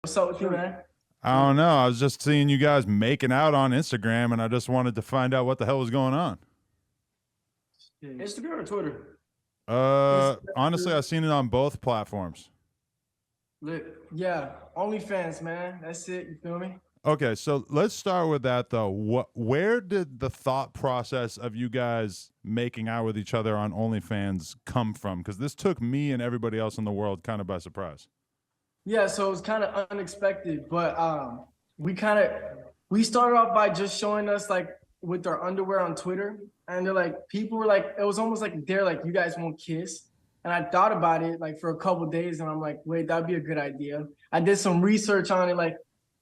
What's up with you, man? I don't know. I was just seeing you guys making out on Instagram, and I just wanted to find out what the hell was going on. Instagram or Twitter? Honestly, Instagram. I've seen it on both platforms. Yeah, OnlyFans, man. That's it. You feel me? Okay, so let's start with that though. Where did the thought process of you guys making out with each other on OnlyFans come from? Because this took me and everybody else in the world kind of by surprise. Yeah, so it was kind of unexpected, but we kind of we started off by just showing us like with our underwear on Twitter, and they're like people were like it was almost like they're like you guys won't kiss, and I thought about it like for a couple days, and I'm like, wait, that'd be a good idea. I did some research on it, like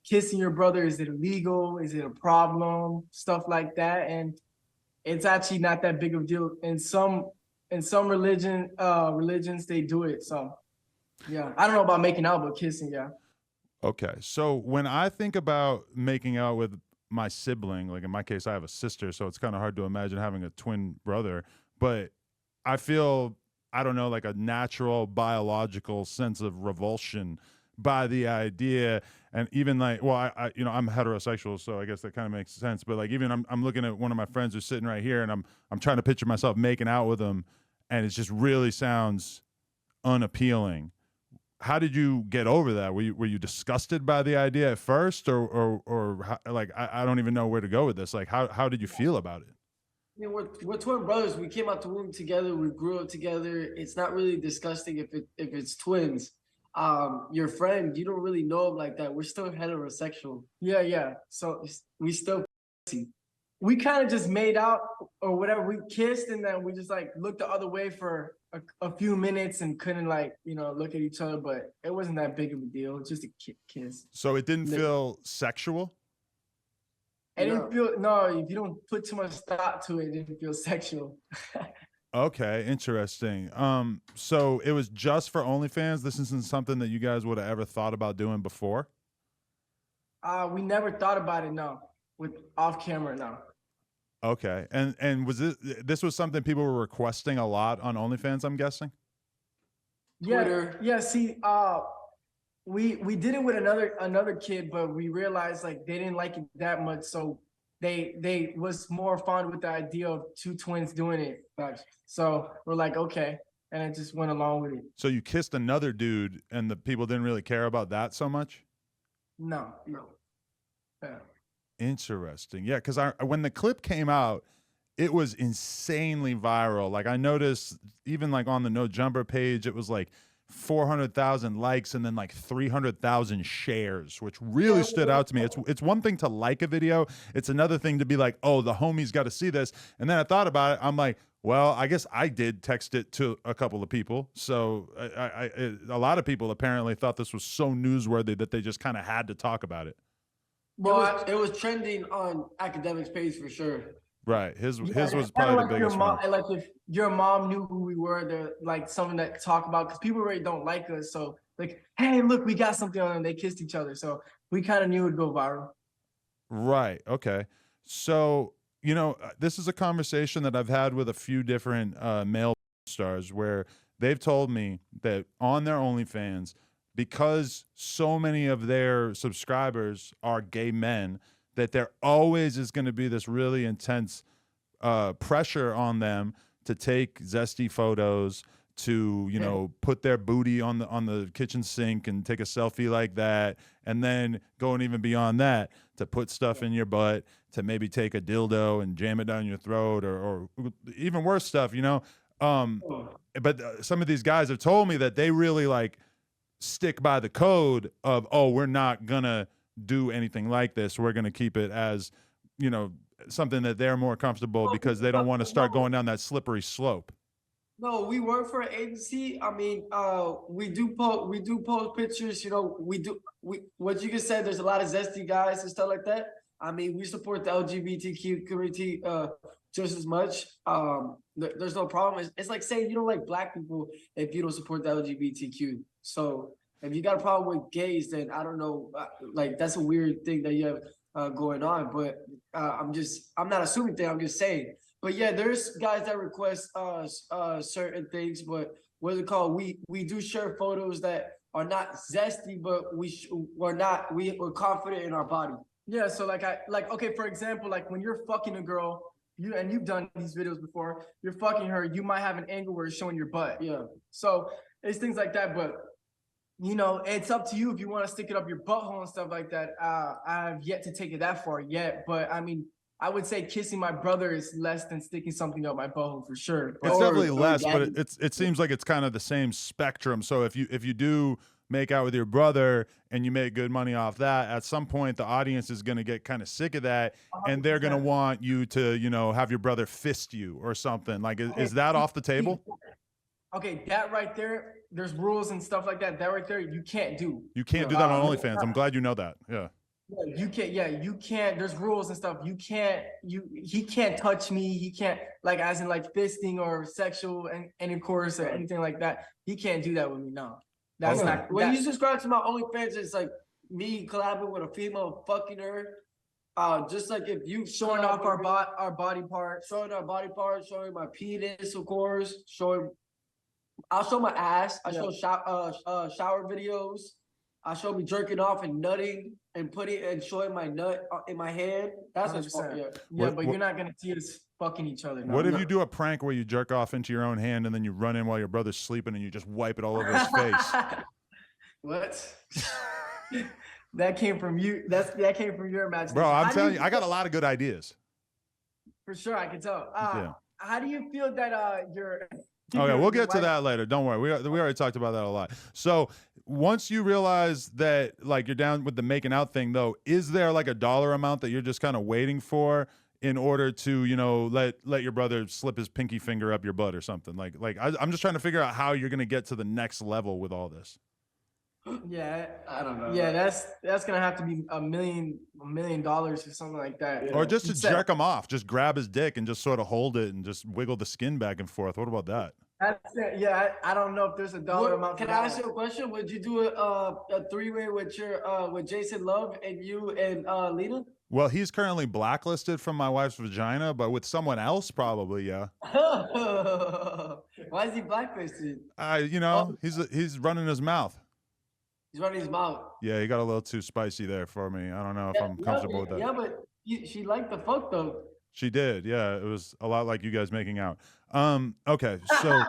kissing your brother, is it illegal? Is it a problem? Stuff like that, and it's actually not that big of a deal. In some religions they do it, so. Yeah, I don't know about making out, but kissing, yeah. Okay, so when I think about making out with my sibling, like in my case, I have a sister, so it's kind of hard to imagine having a twin brother, but I feel, I don't know, like a natural biological sense of revulsion by the idea. And even like, well, I'm heterosexual, so I guess that kind of makes sense. But like, even I'm looking at one of my friends who's sitting right here, and I'm trying to picture myself making out with him, and it just really sounds unappealing. How did you get over that? Were you disgusted by the idea at first, or like I don't even know where to go with this. Like how did you feel about it? I mean, we're twin brothers. We came out the womb together. We grew up together. It's not really disgusting if it's twins. Your friend, you don't really know him like that. We're still heterosexual. Yeah, yeah. So we still we kind of just made out or whatever. We kissed and then we just like looked the other way for a few minutes and couldn't like look at each other. But it wasn't that big of a deal. It's just a kiss. So it didn't feel sexual. It didn't feel no. If you don't put too much thought to it, it didn't feel sexual. Okay, interesting. So it was just for OnlyFans. This isn't something that you guys would have ever thought about doing before. We never thought about it. No, with off camera. No. Okay, and was this was something people were requesting a lot on OnlyFans? I'm guessing. Yeah, Twitter. Yeah. See, we did it with another kid, but we realized like they didn't like it that much, so they was more fond with the idea of two twins doing it. So we're like, okay, and I just went along with it. So you kissed another dude, and the people didn't really care about that so much. No, no. Yeah. Interesting. Yeah, because I when the clip came out, it was insanely viral. Like I noticed, even like on the No Jumper page, it was like 400,000 likes and then like 300,000 shares, which really stood out to me. It's one thing to like a video, it's another thing to be like, oh, the homies got to see this. And then I thought about it. I'm like, well, I guess I did text it to a couple of people. So a lot of people apparently thought this was so newsworthy that they just kind of had to talk about it. Well, it was trending on academics page for sure. Right. His was probably the biggest one. Like if your mom knew who we were, they're like something that talk about because people really don't like us. So like, hey, look, we got something on them. They kissed each other. So we kind of knew it would go viral. Right. Okay. So, this is a conversation that I've had with a few different male stars where they've told me that on their OnlyFans, because so many of their subscribers are gay men, that there always is going to be this really intense pressure on them to take zesty photos, to put their booty on the kitchen sink and take a selfie like that, and then going even beyond that to put stuff in your butt, to maybe take a dildo and jam it down your throat, or even worse stuff, but some of these guys have told me that they really like stick by the code of, oh, we're not gonna do anything like this. We're gonna keep it as, something that they're more comfortable because they don't want to start going down that slippery slope. No, we work for an agency. I mean, we do post pictures. We what you just said. There's a lot of zesty guys and stuff like that. I mean, we support the LGBTQ community just as much. There's no problem. It's like saying you don't like black people if you don't support the LGBTQ. So if you got a problem with gays, then I don't know. Like that's a weird thing that you have going on. But I'm not assuming thing. I'm just saying. But yeah, there's guys that request certain things, but what's it called? We do share photos that are not zesty, but we're confident in our body. Yeah, so okay, for example, like when you're fucking a girl, you've done these videos before, you're fucking her, you might have an angle where it's showing your butt. Yeah. So it's things like that, but it's up to you if you want to stick it up your butthole and stuff like that. I've yet to take it that far yet, but I mean, I would say kissing my brother is less than sticking something up my butthole for sure. It's definitely less, but it seems like it's kind of the same spectrum. So if you do make out with your brother and you make good money off that, at some point the audience is going to get kind of sick of that, and they're going to want you to have your brother fist you or something. Like, is that off the table? Okay, that right there, there's rules and stuff like that. That right there, you can't do. You can't do that on OnlyFans. I'm glad you know that. Yeah. Yeah, you can't. Yeah, you can't. There's rules and stuff. You can't. He can't touch me. He can't, like, as in like fisting or sexual and intercourse or anything like that. He can't do that with me. No, that's not. When you subscribe to my OnlyFans, it's like me collabing with a female, fucking her. Just like if you showing off our body parts, showing my penis, of course, I'll show my ass. I show shower videos. I show me jerking off and nutting and showing my nut in my hand. That's what's fun. Yeah, but you're not gonna see us fucking each other. What if you do a prank where you jerk off into your own hand and then you run in while your brother's sleeping and you just wipe it all over his face? What? That came from you. That came from your imagination. Bro, I'm telling you, I got a lot of good ideas. For sure, I can tell. How do you feel that you're? Okay, we'll get to that later. Don't worry. We already talked about that a lot. So once you realize that, like, you're down with the making out thing, though, is there like a dollar amount that you're just kind of waiting for in order to, let your brother slip his pinky finger up your butt or something? I'm just trying to figure out how you're gonna get to the next level with all this. Yeah, I don't know. Yeah, that's gonna have to be $1 million or something like that. Or just to jerk him off, just grab his dick and just sort of hold it and just wiggle the skin back and forth. What about that? That's it. Yeah, I don't know if there's a dollar amount. Can I ask you a question? Would you do a three-way with Jason Love and you and Lena? Well, he's currently blacklisted from my wife's vagina, but with someone else, probably, yeah. Why is he blacklisted? He's running his mouth. He's running his mouth. Yeah, he got a little too spicy there for me. I don't know if I'm comfortable with that. Yeah, but she liked the fuck though. She did. Yeah, it was a lot like you guys making out. Okay, so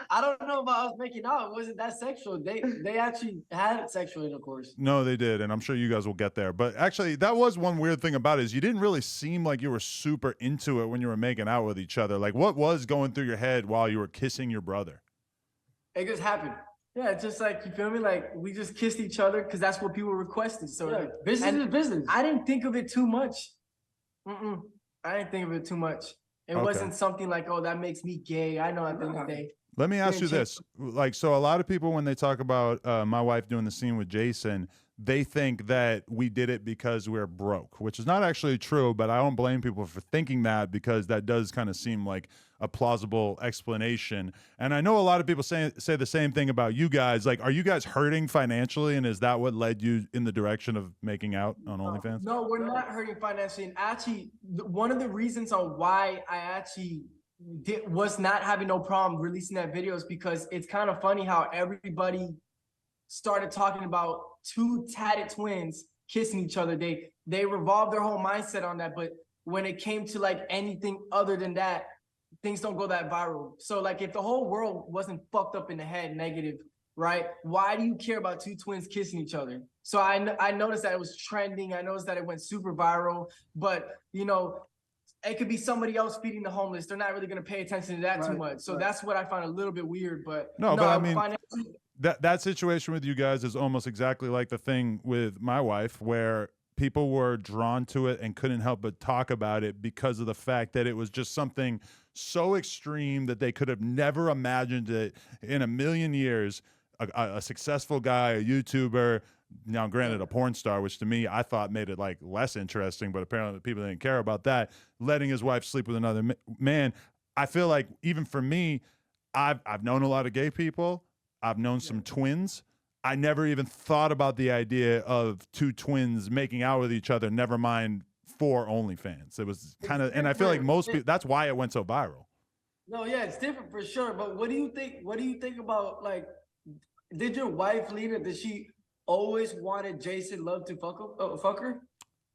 I don't know about us making out. It wasn't that sexual. They actually had sexual intercourse. No, they did, and I'm sure you guys will get there. But actually, that was one weird thing about it, is you didn't really seem like you were super into it when you were making out with each other. Like, what was going through your head while you were kissing your brother? It just happened. Yeah, it's just like, you feel me? Like, we just kissed each other because that's what people requested. So yeah, business is business. I didn't think of it too much. I didn't think of it too much. It wasn't something like, oh, that makes me gay. I know at the end of the day. Let me ask you this. Like, so a lot of people, when they talk about my wife doing the scene with Jason, they think that we did it because we're broke, which is not actually true, but I don't blame people for thinking that, because that does kind of seem like a plausible explanation. And I know a lot of people say the same thing about you guys. Like, are you guys hurting financially, and is that what led you in the direction of making out on OnlyFans? No, we're not hurting financially. And actually, one of the reasons on why I actually was not having no problem releasing that video is because it's kind of funny how everybody started talking about two tatted twins kissing each other. They revolved their whole mindset on that, but when it came to like anything other than that, things don't go that viral. So like, if the whole world wasn't fucked up in the head negative, right, why do you care about two twins kissing each other? So I noticed that it was trending. I noticed that it went super viral, but it could be somebody else feeding the homeless. They're not really going to pay attention to that too much. So that's what I find a little bit weird. But no, but I mean, that situation with you guys is almost exactly like the thing with my wife, where people were drawn to it and couldn't help but talk about it because of the fact that it was just something so extreme that they could have never imagined it in a million years. A successful guy, a YouTuber, now granted a porn star, which to me I thought made it like less interesting, but apparently people didn't care about that, letting his wife sleep with another man. I feel like even for me, I've known a lot of gay people. I've known some twins. I never even thought about the idea of two twins making out with each other, never mind for OnlyFans. It was kind of, and I feel like most people, that's why it went so viral. No, yeah, it's different for sure. But what do you think? What do you think about, like, Did your wife, Lena, did she always wanted Jason Love to fuck her?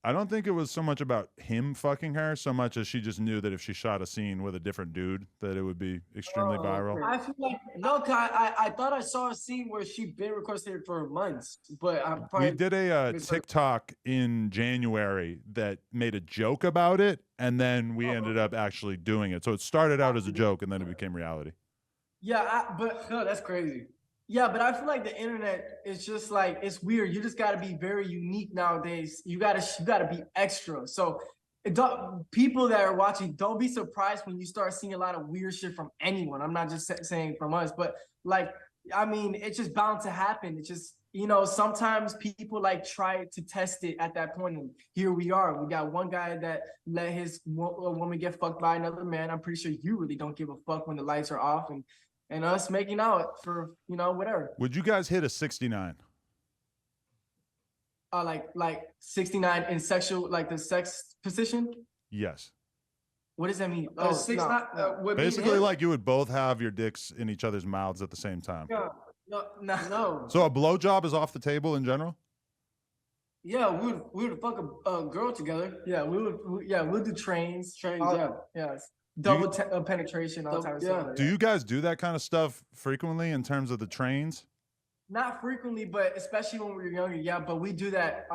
I don't think it was so much about him fucking her, so much as she just knew that if she shot a scene with a different dude, that it would be extremely viral. I feel like no, I thought I saw a scene where she been requested it for months, but I'm probably We did a TikTok in January that made a joke about it, and then we ended up actually doing it. So it started out as a joke, and then it became reality. Yeah, but no, that's crazy. Yeah, but I feel like the internet is just like it's weird. You just got to be very unique nowadays. You gotta be extra. So people that are watching, don't be surprised when you start seeing a lot of weird shit from anyone. I'm not just saying from us, but like I mean, it's just bound to happen. It's just sometimes people like try to test it at that point, and here we are. We got one guy that let his woman get fucked by another man. I'm pretty sure you really don't give a fuck when the lights are off, and us making out for whatever. Would you guys hit a 69? Like 69 in sexual, like the sex position. Yes. What does that mean? Basically, like you would both have your dicks in each other's mouths at the same time. No. So a blowjob is off the table in general? Yeah, we would fuck a girl together. Yeah, we'll do trains. Yes. Double penetration, all types of stuff. Do you guys do that kind of stuff frequently in terms of the trains? Not frequently, but especially when we were younger, yeah. But we do that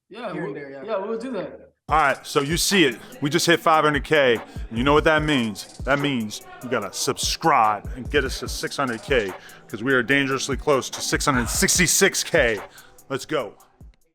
here and there, yeah, we'll do that. All right, so you see it. We just hit 500K. You know what that means? That means you gotta subscribe and get us to 600K because we are dangerously close to 666K. Let's go.